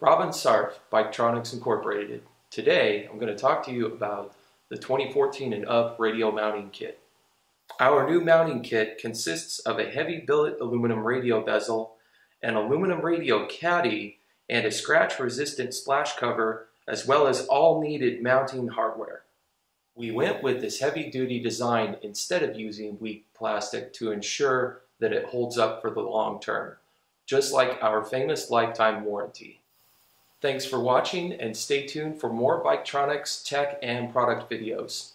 Robin Sarf, Biketronics Incorporated. Today, I'm going to talk to you about the 2014 and up radio mounting kit. Our new mounting kit consists of a heavy billet aluminum radio bezel, an aluminum radio caddy, and a scratch-resistant splash cover, as well as all needed mounting hardware. We went with this heavy-duty design instead of using weak plastic to ensure that it holds up for the long term, just like our famous lifetime warranty. Thanks for watching, and stay tuned for more Biketronics tech and product videos.